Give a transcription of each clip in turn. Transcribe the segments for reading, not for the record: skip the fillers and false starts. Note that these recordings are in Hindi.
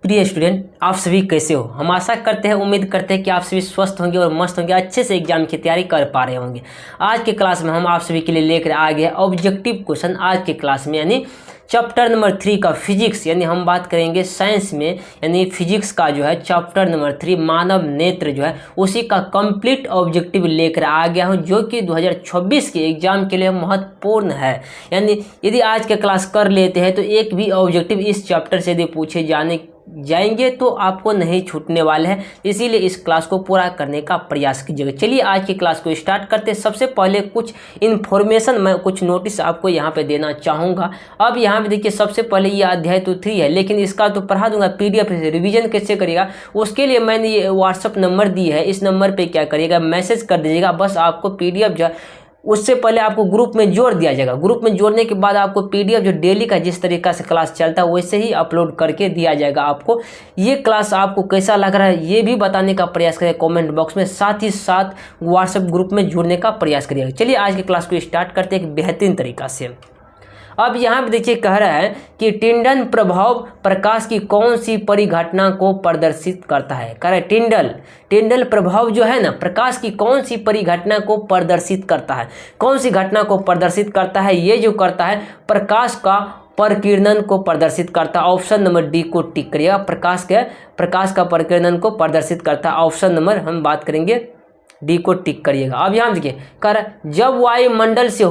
प्रिय स्टूडेंट, आप सभी कैसे हो। हम आशा करते हैं, उम्मीद करते हैं कि आप सभी स्वस्थ होंगे और मस्त होंगे, अच्छे से एग्जाम की तैयारी कर पा रहे होंगे। आज के क्लास में हम आप सभी के लिए लेकर आ गए ऑब्जेक्टिव क्वेश्चन। आज के क्लास में यानी चैप्टर नंबर 3 का फिजिक्स, यानी हम बात करेंगे साइंस में, यानी फिजिक्स का जो है चैप्टर नंबर 3 मानव नेत्र जो है उसी का कंप्लीट ऑब्जेक्टिव लेकर आ गया हूं, जो कि 2026 के एग्जाम के लिए महत्वपूर्ण है। यानी यदि आज के क्लास कर लेते हैं तो एक भी ऑब्जेक्टिव इस चैप्टर से यदि पूछे जाएंगे तो आपको नहीं छूटने वाले हैं, इसीलिए इस क्लास को पूरा करने का प्रयास कीजिएगा। चलिए आज की क्लास को स्टार्ट करते हैं। सबसे पहले कुछ इन्फॉर्मेशन, मैं कुछ नोटिस आपको यहाँ पे देना चाहूँगा। अब यहाँ पे देखिए, सबसे पहले ये अध्याय तो 3 है, लेकिन इसका तो पढ़ा दूंगा PDF से। रिवीजन कैसे करिएगा उसके लिए मैंने ये व्हाट्सअप नंबर दी है, इस नंबर पर क्या करिएगा, मैसेज कर दीजिएगा। बस आपको PDF जो उससे पहले आपको ग्रुप में जोड़ दिया जाएगा। ग्रुप में जोड़ने के बाद आपको PDF जो डेली का जिस तरीका से क्लास चलता है वैसे ही अपलोड करके दिया जाएगा आपको। ये क्लास आपको कैसा लग रहा है ये भी बताने का प्रयास करें कमेंट बॉक्स में, साथ ही साथ व्हाट्सएप ग्रुप में जुड़ने का प्रयास करिएगा। चलिए आज की क्लास को स्टार्ट करते हैं एक बेहतरीन तरीका से। अब यहाँ पे देखिए, कह रहा है कि टिंडल प्रभाव प्रकाश की कौन सी परिघटना को प्रदर्शित करता है। कह रहा है टिंडल प्रभाव जो है ना, प्रकाश की कौन सी परिघटना को प्रदर्शित करता है। कौन सी घटना को प्रदर्शित करता है, ये जो करता है प्रकाश का प्रकीर्णन को प्रदर्शित करता है। ऑप्शन नंबर डी को टिक करिएगा। प्रकाश का प्रकीर्णन को प्रदर्शित करता है। ऑप्शन नंबर हम बात करेंगे डी को टिक करिएगा। अब यहाँ देखिए, कह रहा है जब वायुमंडल से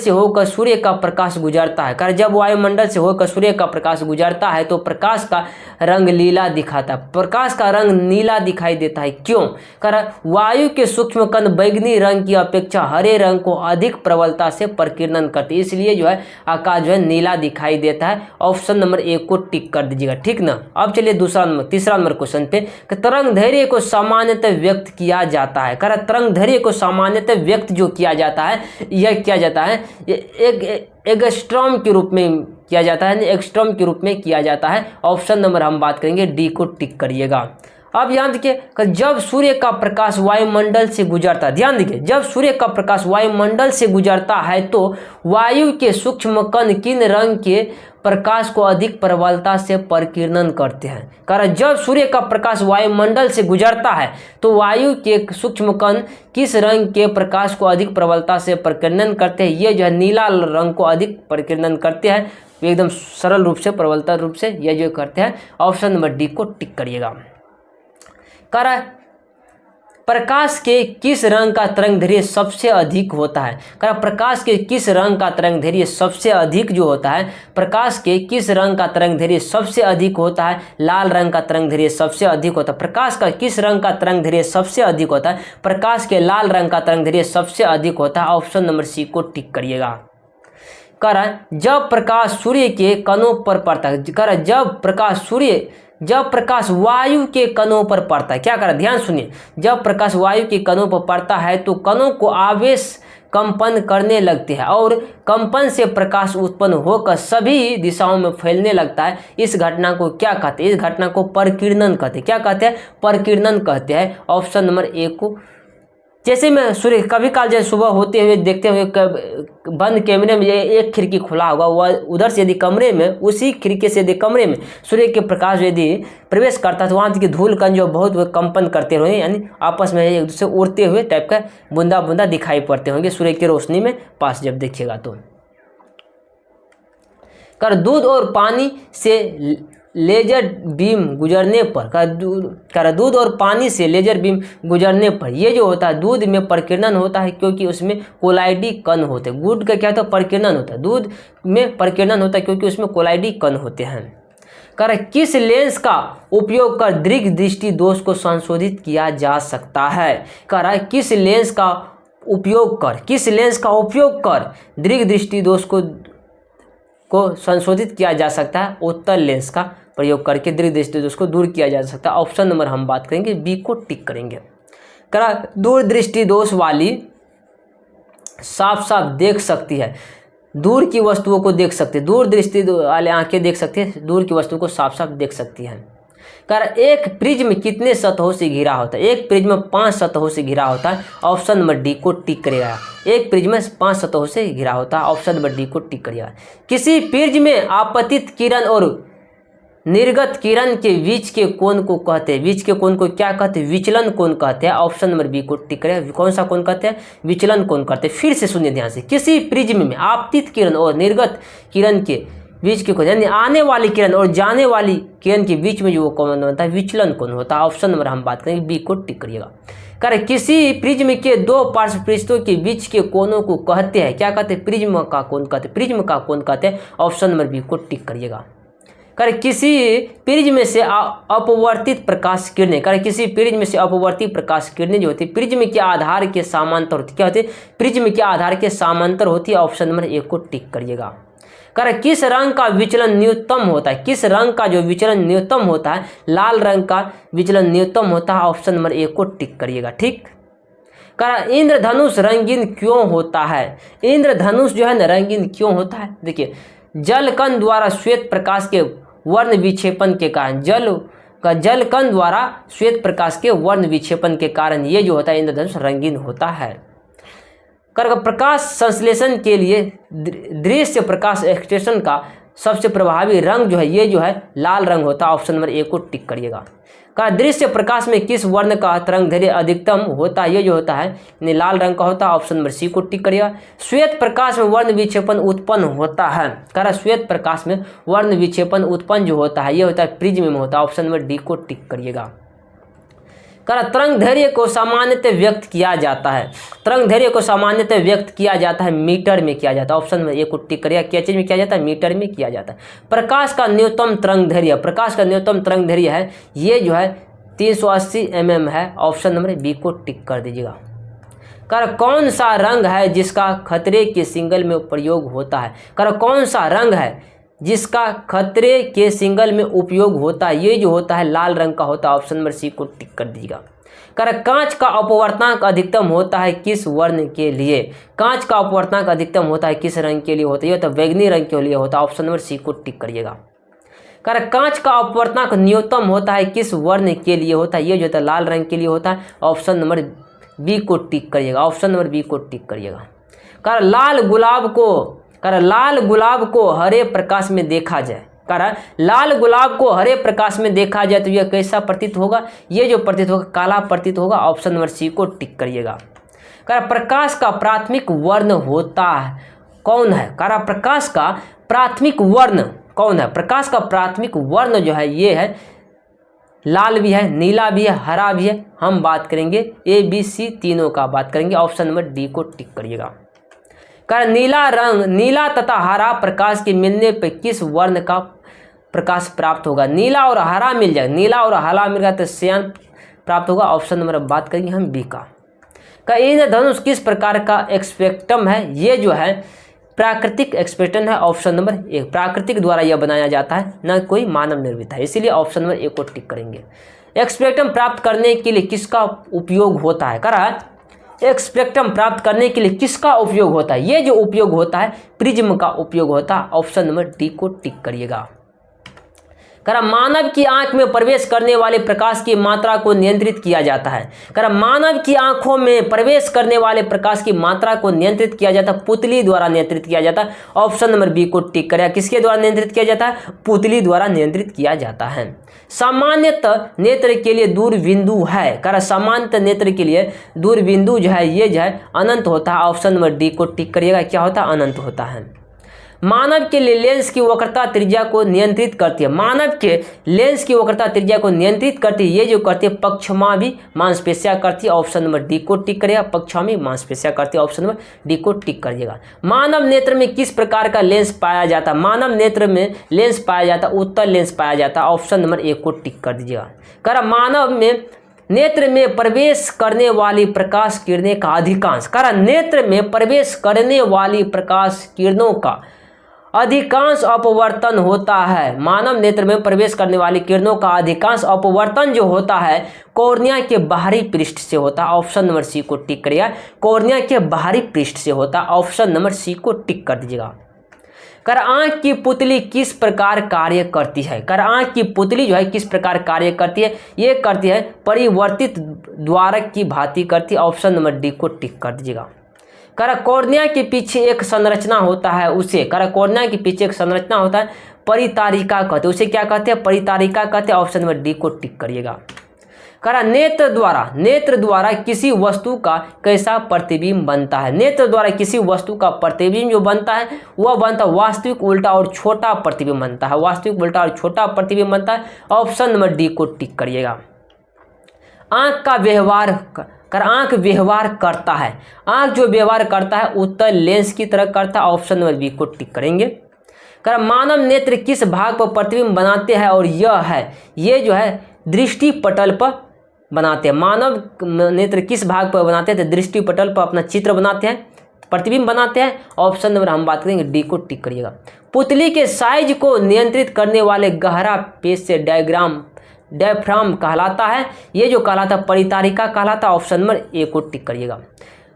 होकर सूर्य का प्रकाश गुजरता है। जब वायुमंडल से होकर सूर्य का प्रकाश गुजरता है तो प्रकाश का रंग नीला दिखाता है। प्रकाश का रंग नीला दिखाई देता है, क्यों? वायु के सूक्ष्म कण बैगनी रंग की अपेक्षा हरे रंग को अधिक प्रबलता से प्रकीर्णन करते हैं, इसलिए जो है आकाश जो है नीला दिखाई देता है। ऑप्शन नंबर ए को टिक कर दीजिएगा, ठीक ना। अब चलिए तीसरा नंबर क्वेश्चन पे। तरंग दैर्घ्य को सामान्यतः व्यक्त किया जाता है। तरंग दैर्घ्य को सामान्यतः व्यक्त जो किया जाता है, यह किया जाता है एंगस्ट्रॉम के रूप में किया जाता है, एंगस्ट्रॉम के रूप में किया जाता है। ऑप्शन नंबर हम बात करेंगे डी को टिक करिएगा। अब ध्यान देखिए, जब सूर्य का प्रकाश वायुमंडल से गुजरता है, ध्यान देखिए, जब सूर्य का प्रकाश वायुमंडल से गुजरता है तो वायु के सूक्ष्म कण किन रंग के प्रकाश को अधिक प्रबलता से प्रकीर्णन करते हैं। कारण जब सूर्य का प्रकाश वायुमंडल से गुजरता है तो वायु के सूक्ष्म कण किस रंग के प्रकाश को अधिक प्रबलता से प्रकीर्णन करते हैं, ये जो है नीला रंग को अधिक प्रकीर्णन करते हैं। एकदम सरल रूप से, प्रबलता रूप से ये जो करते हैं। ऑप्शन नंबर डी को टिक करिएगा। कारण प्रकाश के किस रंग का तरंगदैर्घ्य सबसे अधिक होता है। प्रकाश के किस रंग का तरंगदैर्घ्य सबसे अधिक जो होता है, प्रकाश के किस रंग का तरंगदैर्घ्य सबसे अधिक होता है। लाल रंग का तरंगदैर्घ्य सबसे अधिक होता है। प्रकाश का किस रंग का तरंगदैर्घ्य सबसे अधिक होता है, प्रकाश के लाल रंग का तरंगदैर्घ्य सबसे अधिक होता है। ऑप्शन नंबर सी को टिक करिएगा। कारण जब प्रकाश सूर्य के कणों पर पड़ता है, जब प्रकाश वायु के कणों पर पड़ता है, क्या करा, ध्यान सुनिए, जब प्रकाश वायु के कणों पर पड़ता है तो कणों को आवेश कंपन करने लगते हैं और कंपन से प्रकाश उत्पन्न होकर सभी दिशाओं में फैलने लगता है। इस घटना को क्या कहते हैं, इस घटना को प्रकीर्णन कहते हैं। क्या कहते हैं, प्रकीर्णन कहते हैं। ऑप्शन नंबर ए को, जैसे मैं सूर्य कभी काल जैसे सुबह होते हुए देखते हुए बंद कैमरे में एक खिड़की खुला होगा, वह उधर से यदि कमरे में, उसी खिड़की से यदि कमरे में सूर्य के प्रकाश यदि प्रवेश करता है तो वहाँ की धूल कण जो बहुत कंपन करते हुए, यानी आपस में एक दूसरे उड़ते हुए टाइप का बूंदा बूंदा दिखाई पड़ते होंगे सूर्य की रोशनी में पास जब देखिएगा तो। दूध और पानी से लेजर बीम गुजरने पर, दूध और पानी से लेजर बीम गुजरने पर ये जो होता है दूध में प्रकीर्णन होता है, क्योंकि उसमें कोलाइडी कण होते हैं। दूध का क्या होता है, प्रकीर्णन होता है। दूध में प्रकीर्णन होता है क्योंकि उसमें कोलाइडी कण होते हैं। किस लेंस का उपयोग कर दीर्घ दृष्टि दोष को संशोधित किया जा सकता है। किस लेंस का उपयोग कर दीर्घ दृष्टि दोष को संशोधित किया जा सकता है। उत्तल लेंस का प्रयोग करके दीर्घ दृष्टि दोष को दूर किया जा सकता है। ऑप्शन नंबर हम बात करेंगे बी को टिक करेंगे। दूर दृष्टि दोष वाली साफ साफ देख सकती है, दूर की वस्तुओं को देख सकते हैं। दूर दृष्टि वाले आंखें देख सकती है, दूर की वस्तुओं को साफ साफ देख सकती हैं। एक प्रिज्म कितने सतहों से घिरा होता है। एक प्रिज्म 5 सतहों से घिरा होता है। ऑप्शन नंबर डी को टिक करेगा। एक प्रिज्म 5 सतहों से घिरा होता है। ऑप्शन नंबर डी को टिक करिएगा। किसी प्रिज्म में आपतित किरण और निर्गत किरण के बीच के कोण को कहते हैं, बीच के कोण को क्या कहते हैं, विचलन कोण कहते हैं। ऑप्शन नंबर बी को टिक करें। कौन सा कोण कहते हैं, विचलन कोण कहते हैं। फिर से सुनिए ध्यान से, किसी प्रिज्म में आपतित किरण और निर्गत किरण के बीच के कोण यानी आने वाली किरण और जाने वाली किरण के बीच में जो कोण बनता है विचलन कोण होता है। ऑप्शन नंबर हम बात करेंगे बी को टिक करिएगा। करें, किसी प्रिज्म के दो पार्श्व पृष्ठों के बीच के कोणों को कहते हैं, क्या कहते हैं, प्रिज्म का कोण कहते हैं, प्रिज्म का कोण कहते हैं। ऑप्शन नंबर बी को टिक करिएगा। करें, किसी प्रिज्म से अपवर्तित प्रकाश किरणें, करें किसी प्रिज्म से अपवर्तित प्रकाश किरणें जो होती है प्रिज्म के आधार के समांतर होती है, क्या होती है, प्रिज्म के आधार के समांतर होती है। ऑप्शन नंबर ए को टिक करिएगा। करें, किस रंग का विचलन न्यूनतम होता है, किस रंग का जो विचलन न्यूनतम होता है, लाल रंग का विचलन न्यूनतम होता है। ऑप्शन नंबर ए को टिक करिएगा। ठीक। करें, इंद्रधनुष रंगीन क्यों होता है, इंद्रधनुष जो है ना रंगीन क्यों होता है। देखिए, जलकण द्वारा श्वेत प्रकाश के वर्ण विक्षेपण के कारण, जलकण द्वारा श्वेत प्रकाश के वर्ण विक्षेपण के कारण ये जो होता है इंद्रधनुष रंगीन होता है। प्रकाश संश्लेषण के लिए दृश्य प्रकाश एक्सटेंशन का सबसे प्रभावी रंग जो है ये जो है लाल रंग होता है। ऑप्शन नंबर ए को टिक करिएगा। दृश्य प्रकाश में किस वर्ण का तरंगदैर्घ्य अधिकतम होता है, ये जो होता है लाल रंग का होता है। ऑप्शन नंबर सी को टिक करिएगा। श्वेत प्रकाश में वर्ण विक्षेपण उत्पन्न होता है, श्वेत प्रकाश में वर्ण विक्षेपण उत्पन्न जो होता है ये होता है प्रिज्म में होता है। ऑप्शन नंबर डी को टिक करिएगा। तरंगदैर्घ्य को सामान्यतः व्यक्त किया जाता है, तरंगदैर्घ्य को सामान्यतः व्यक्त किया जाता है मीटर में किया जाता है। ऑप्शन में ए को टिक करिएगा। क्या चीज में किया जाता है, मीटर में किया जाता है। प्रकाश का न्यूनतम तरंगदैर्घ्य, प्रकाश का न्यूनतम तरंगदैर्घ्य है ये जो है 380 mm है। ऑप्शन नंबर बी को टिक कर दीजिएगा। कौन सा रंग है जिसका खतरे के सिंगल में प्रयोग होता है, कौन सा रंग है जिसका खतरे के सिंगल में उपयोग होता है, ये जो होता है लाल रंग का होता है। ऑप्शन नंबर सी को टिक कर दीजिएगा। कांच का अपवर्तनांक अधिकतम होता है किस वर्ण के लिए, कांच का अपवर्तनांक अधिकतम होता है किस रंग के लिए होता है, ये तो बैगनी रंग के लिए होता है। ऑप्शन नंबर सी को टिक करिएगा। कांच का अपवर्तनांक न्यूनतम होता है किस वर्ण के लिए होता है, ये जो होता है लाल रंग के लिए होता है। ऑप्शन नंबर बी को टिक करिएगा। ऑप्शन नंबर बी को टिक करिएगा। लाल गुलाब को हरे प्रकाश में देखा जाए, लाल गुलाब को हरे प्रकाश में देखा जाए तो यह कैसा प्रतीत होगा, ये जो प्रतीत होगा काला प्रतीत होगा। ऑप्शन नंबर सी को टिक करिएगा। प्रकाश का प्राथमिक वर्ण होता है कौन है, प्रकाश का प्राथमिक वर्ण कौन है, प्रकाश का प्राथमिक वर्ण जो है ये है लाल भी है, नीला भी है, हरा भी है। हम बात करेंगे ए बी सी तीनों का बात करेंगे। ऑप्शन नंबर डी को टिक करिएगा। नीला रंग, नीला तथा हरा प्रकाश के मिलने पर किस वर्ण का प्रकाश प्राप्त होगा, नीला और हरा मिल जाएगा, नीला और हरा मिल गया तो श्यान प्राप्त होगा। ऑप्शन नंबर बात करेंगे हम बी का। इंद्रधनुष किस प्रकार का एक्सपेक्टम है, ये जो है प्राकृतिक एक्सपेक्टम है। ऑप्शन नंबर ए, प्राकृतिक द्वारा यह बनाया जाता है, न कोई मानव निर्मित है, इसीलिए ऑप्शन नंबर ए को टिक करेंगे। एक्सपेक्टम प्राप्त करने के लिए किसका उपयोग होता है, एक्सपेक्टम प्राप्त करने के लिए किसका उपयोग होता है, ये जो उपयोग होता है प्रिज्म का उपयोग होता है। ऑप्शन नंबर डी को टिक करिएगा। मानव की आंख में प्रवेश करने वाले प्रकाश की मात्रा को नियंत्रित किया जाता है, मानव की आंखों में प्रवेश करने वाले प्रकाश की मात्रा को नियंत्रित किया जाता है, पुतली द्वारा नियंत्रित किया जाता है। ऑप्शन नंबर बी को टिक करें। किसके द्वारा नियंत्रित किया जाता है, पुतली द्वारा नियंत्रित किया जाता है। सामान्यतः नेत्र के लिए दूरबिंदु है, सामान्यतः नेत्र के लिए दूरबिंदु जो है ये जो है अनंत होता है। ऑप्शन नंबर डी को टिक करिएगा। क्या होता है, अनंत होता है। मानव के लिए लेंस की वक्रता त्रिज्या को नियंत्रित करती है, मानव के लेंस की वक्रता त्रिज्या को नियंत्रित करती है, ये जो करती है पक्षमावी मांसपेशियां करती है। ऑप्शन नंबर डी को टिक करिएगा। पक्षमावी मांसपेशियां करती है। ऑप्शन नंबर डी को टिक करिएगा। मानव नेत्र में किस प्रकार का लेंस पाया जाता है, मानव नेत्र में लेंस पाया जाता है, उत्तल लेंस पाया जाता है। ऑप्शन नंबर ए को टिक कर दीजिएगा। मानव में नेत्र में प्रवेश करने वाली प्रकाश किरणें का अधिकांश, नेत्र में प्रवेश करने वाली प्रकाश किरणों का अधिकांश अपवर्तन होता है, मानव नेत्र में प्रवेश करने वाली किरणों का अधिकांश अपवर्तन जो होता है कॉर्निया के बाहरी पृष्ठ से होता है। ऑप्शन नंबर सी को टिक करिएगा। कॉर्निया के बाहरी पृष्ठ से होता है। ऑप्शन नंबर सी को टिक कर दीजिएगा। आंख की पुतली किस प्रकार कार्य करती है, आंख की पुतली जो है किस प्रकार कार्य करती है, ये करती है परिवर्तित द्वारक की भांति करती है। ऑप्शन नंबर डी को टिक कर दीजिएगा। कह रहा कॉर्निया के पीछे एक संरचना होता है, उसे कह रहा कॉर्निया के पीछे एक संरचना होता है, परितारिका कहते हैं। उसे क्या कहते हैं? परितारिका कहते हैं। ऑप्शन नंबर डी को टिक करिएगा। कह रहा नेत्र द्वारा किसी वस्तु का कैसा प्रतिबिंब बनता है? नेत्र द्वारा किसी वस्तु का प्रतिबिंब जो बनता है वह बनता है वास्तविक, उल्टा और छोटा प्रतिबिंब बनता है। वास्तविक, उल्टा और छोटा प्रतिबिंब बनता है। ऑप्शन नंबर डी को टिक करिएगा। आंख का व्यवहार आंख व्यवहार करता है। आंख जो व्यवहार करता है उत्तल लेंस की तरह करता है। ऑप्शन नंबर बी को टिक करेंगे। कर मानव नेत्र किस भाग पर प्रतिबिंब बनाते हैं? और ये जो है दृष्टि पटल पर बनाते हैं। मानव नेत्र किस भाग पर बनाते हैं? तो दृष्टि पटल पर अपना चित्र बनाते हैं, प्रतिबिंब बनाते हैं। ऑप्शन नंबर हम बात करेंगे डी को टिक करिएगा। पुतली के साइज को नियंत्रित करने वाले गहरा पेश से डायफ्राम कहलाता है। ये जो कहलाता है परितारिका कहलाता है। ऑप्शन नंबर ए को टिक करिएगा।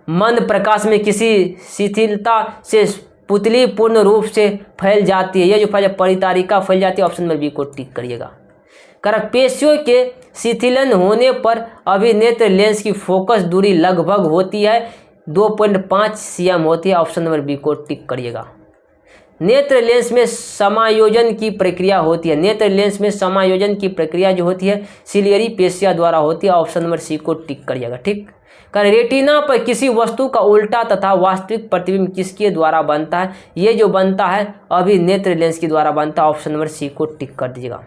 मंद प्रकाश में किसी शिथिलता से पुतली पूर्ण रूप से फैल जाती है। ये जो परितारिका फैल जाती है। ऑप्शन नंबर बी को टिक करिएगा। पेशियों के शिथिलन होने पर अभिनेत्र लेंस की फोकस दूरी लगभग होती है 2.5 cm होती है। ऑप्शन नंबर बी को टिक करिएगा। नेत्र लेंस में समायोजन की प्रक्रिया होती है। नेत्र लेंस में समायोजन की प्रक्रिया जो होती है सिलियरी पेशिया द्वारा होती है। ऑप्शन नंबर सी को टिक करिएगा। ठीक। रेटिना पर किसी वस्तु का उल्टा तथा वास्तविक प्रतिबिंब किसके द्वारा बनता है? ये जो बनता है अभिनेत्र लेंस के द्वारा बनता है। ऑप्शन नंबर सी को टिक कर दीजिएगा।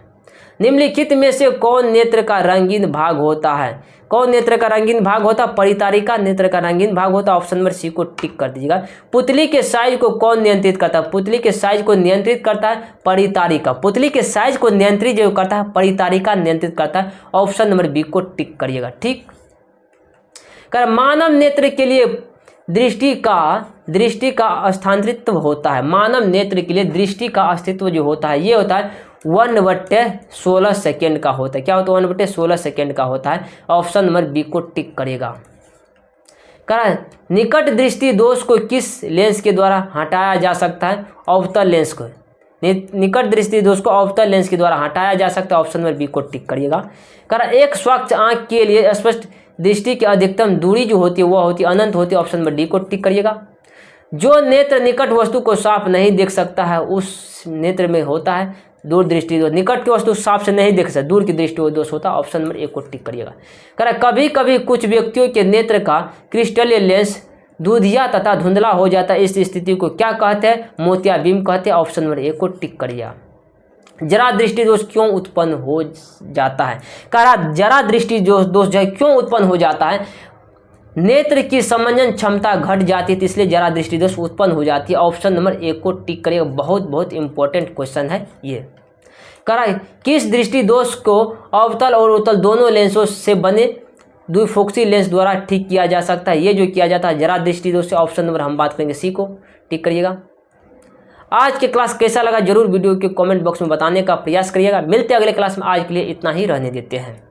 निम्नलिखित में से कौन नेत्र का रंगीन भाग होता है? कौन नेत्र का रंगीन भाग होता है? परितारिका नेत्र का रंगीन भाग होता है। ऑप्शन नंबर सी को टिक कर दीजिएगा। पुतली के साइज को कौन नियंत्रित करता है? पुतली के साइज को नियंत्रित करता है परितारिका। पुतली के साइज को नियंत्रित जो करता है परितारिका नियंत्रित करता है। ऑप्शन नंबर बी को टिक करिएगा। ठीक। मानव नेत्र के लिए दृष्टि का स्थानांतरित्व होता है। मानव नेत्र के लिए दृष्टि का अस्तित्व जो होता है ये होता है 1/16 सेकेंड का होता है। क्या होता है? 1/16 सेकेंड का होता है। ऑप्शन नंबर बी को टिक करेगा। निकट दृष्टि दोष को किस लेंस के द्वारा हटाया जा सकता है? अवतल लेंस को। निकट दृष्टि दोष को अवतल लेंस के द्वारा हटाया जा सकता है। ऑप्शन नंबर बी को टिक करिएगा। एक स्वच्छ आंख के लिए स्पष्ट दृष्टि की अधिकतम दूरी जो होती है वह होती है अनंत होती है। ऑप्शन नंबर डी को टिक करिएगा। जो नेत्र निकट वस्तु को साफ नहीं देख सकता है उस नेत्र में होता है दूर दृष्टि दोष। निकट की वस्तु साफ से नहीं देख सकता, दूर की दृष्टि दोष होता है। ऑप्शन नंबर ए को टिक करिएगा। कभी कभी कुछ व्यक्तियों के नेत्र का क्रिस्टलीय लेंस दूधिया तथा धुंधला हो जाता है। इस स्थिति को क्या कहते हैं? मोतियाबिंब कहते हैं। ऑप्शन नंबर ए को टिक करिएगा। जरा दृष्टि दोष क्यों उत्पन्न हो जाता है? जरा दृष्टि दोष जो है क्यों उत्पन्न हो जाता है? नेत्र की समंजन क्षमता घट जाती है तो इसलिए जरा दृष्टि दोष उत्पन्न हो जाती है। ऑप्शन नंबर ए को टिक करिएगा। बहुत इंपॉर्टेंट क्वेश्चन है ये। किस दृष्टि दोष को अवतल और उत्तल दोनों लेंसों से बने द्विफोक्सी लेंस द्वारा ठीक किया जा सकता है? ये जो किया जाता है जरा दृष्टि दोष से। ऑप्शन नंबर हम बात करेंगे सी को टिक करिएगा। आज के क्लास कैसा लगा जरूर वीडियो के कमेंट बॉक्स में बताने का प्रयास करिएगा। मिलते हैं अगले क्लास में। आज के लिए इतना ही रहने देते हैं।